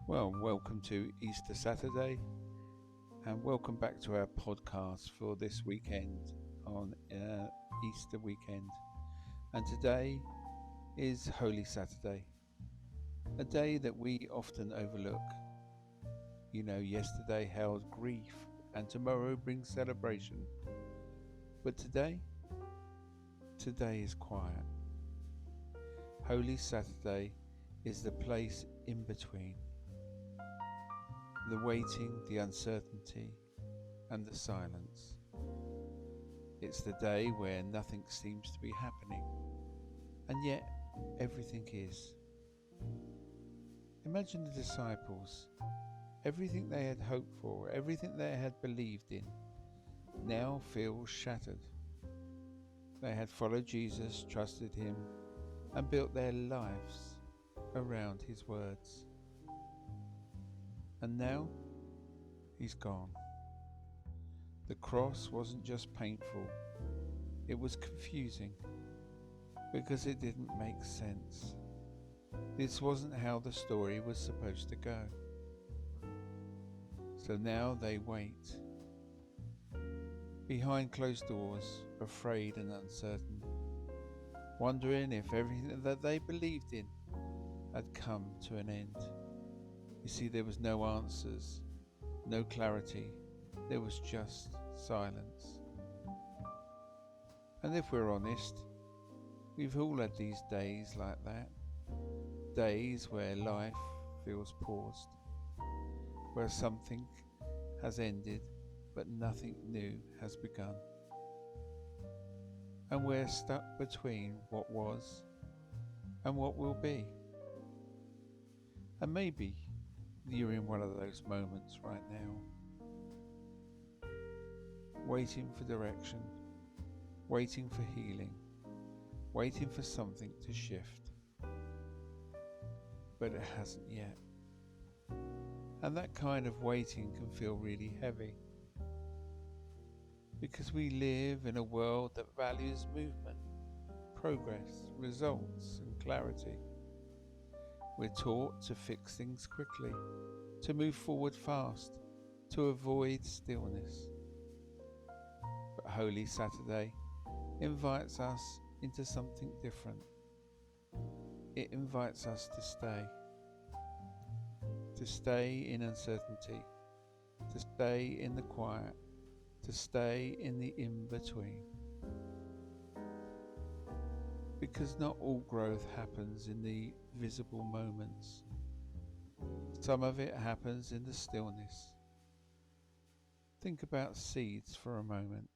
Well, welcome to Easter Saturday and welcome back to our podcast for this weekend on Easter weekend. And today is Holy Saturday, a day that we often overlook. You know, yesterday held grief and tomorrow brings celebration. But today is quiet. Holy Saturday is the place in between. The waiting, the uncertainty, and the silence. It's the day where nothing seems to be happening, and yet everything is. Imagine the disciples. Everything they had hoped for, everything they had believed in, now feels shattered. They had followed Jesus, trusted him, and built their lives around his words. And now, he's gone. The cross wasn't just painful, it was confusing, because it didn't make sense. This wasn't how the story was supposed to go. So now they wait, behind closed doors, afraid and uncertain, wondering if everything that they believed in had come to an end. You see, there was no answers, no clarity, there was just silence. And if we're honest, we've all had these days like that. Days where life feels paused, where something has ended but nothing new has begun. And we're stuck between what was and what will be. And maybe you're in one of those moments right now, waiting for direction, waiting for healing, waiting for something to shift, but it hasn't yet. And that kind of waiting can feel really heavy, because we live in a world that values movement, progress, results, and clarity. We're taught to fix things quickly, to move forward fast, to avoid stillness. But Holy Saturday invites us into something different. It invites us to stay in uncertainty, to stay in the quiet, to stay in the in-between. Because not all growth happens in the visible moments. Some of it happens in the stillness. Think about seeds for a moment.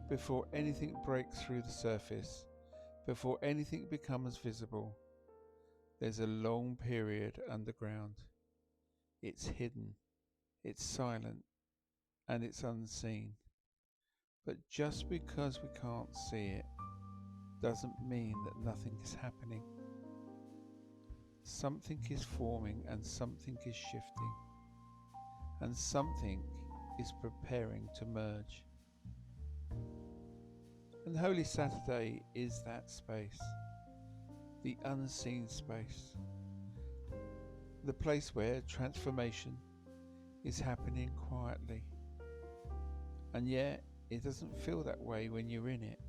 Before anything breaks through the surface, before anything becomes visible, there's a long period underground. It's hidden, it's silent, and it's unseen. But just because we can't see it doesn't mean that nothing is happening. Something is forming and something is shifting, and something is preparing to merge. And Holy Saturday is that space, the unseen space, the place where transformation is happening quietly. And yet it doesn't feel that way when you're in it.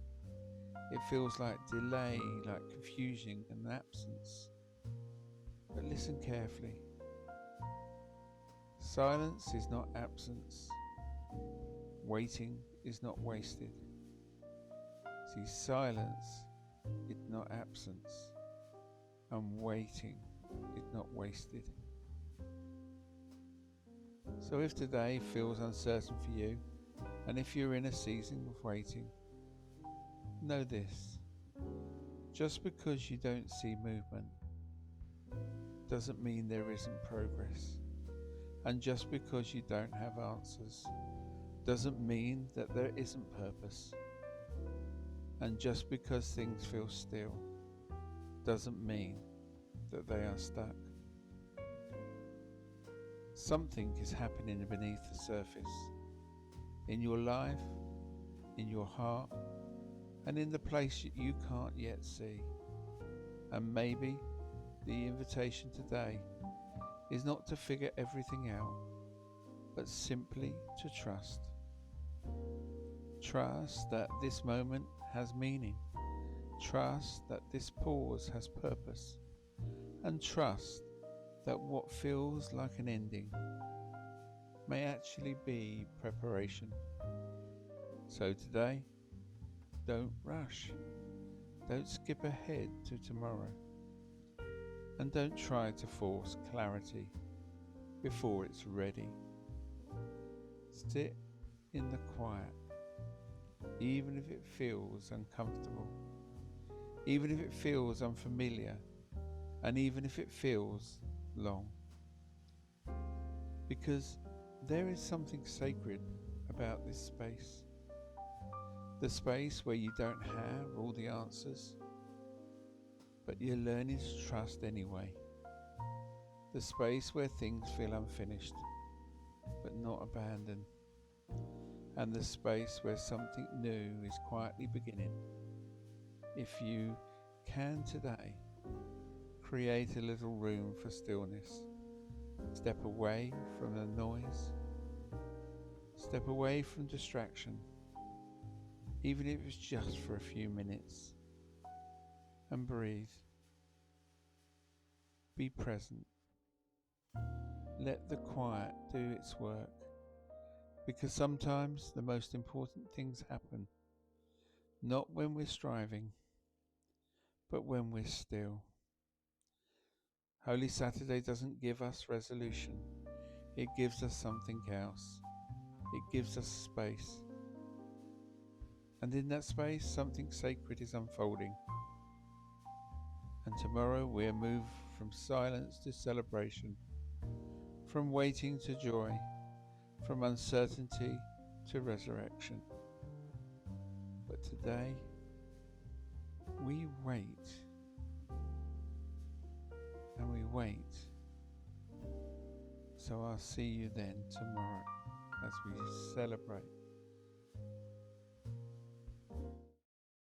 It feels like delay, like confusion and absence. But listen carefully. Silence is not absence. Waiting is not wasted. See, silence is not absence, and waiting is not wasted. So if today feels uncertain for you, and if you're in a season of waiting, know this: just because you don't see movement doesn't mean there isn't progress. And just because you don't have answers doesn't mean that there isn't purpose. And just because things feel still doesn't mean that they are stuck. Something is happening beneath the surface, in your life, in your heart, and in the place that you can't yet see. And maybe the invitation today is not to figure everything out, but simply to trust. Trust that this moment has meaning. Trust that this pause has purpose. And trust that what feels like an ending may actually be preparation. So today, don't rush. Don't skip ahead to tomorrow. And don't try to force clarity before it's ready. Sit in the quiet, even if it feels uncomfortable, even if it feels unfamiliar, and even if it feels long. Because there is something sacred about this space. The space where you don't have all the answers, but you're learning to trust anyway. The space where things feel unfinished, but not abandoned. And the space where something new is quietly beginning. If you can today, create a little room for stillness. Step away from the noise. Step away from distraction, even if it's just for a few minutes. And breathe. Be present. Let the quiet do its work. Because sometimes the most important things happen, not when we're striving, but when we're still. Holy Saturday doesn't give us resolution. It gives us something else. It gives us space. And in that space, something sacred is unfolding. And tomorrow we'll move from silence to celebration, from waiting to joy, from uncertainty to resurrection. But today, we wait. And we wait. So I'll see you then tomorrow as we celebrate